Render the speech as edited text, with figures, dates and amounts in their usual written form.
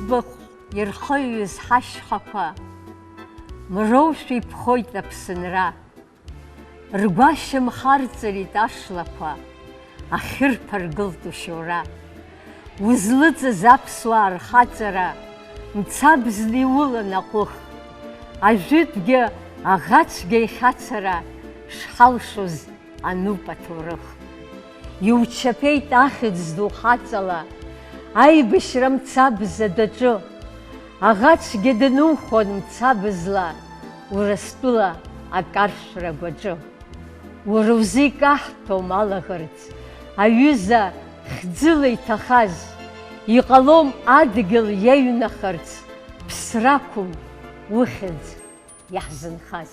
Аӡбахә ирхыҩыз ҳашьхақәа, мроушәа иԥхоит аԥсынра. Ргәашьа мхарҵарит ашлақәа, ахьырԥа ргылт ушьоура. Узлыҵыз аԥсуаа рхаҵара, мцабзны иулан аҟәых. Ажәытәгьы аӷацәгьа ихьацара, шҳалшоз ануп аҭоурых. Иучаԥеит ахьӡ ду хаҵала, аибашьра мцабз адәаҿы. Аӷацәгьа данухон мцабзла, Урыстәыла акаршәра агәаҿы. Уара узы икаҳҭәом алаӷырӡ, аҩыза хьӡыла иҭахаз. Иҟалом адгьыл иаҩнахарц, ԥсрақәым ухьӡ иаҳзынхаз.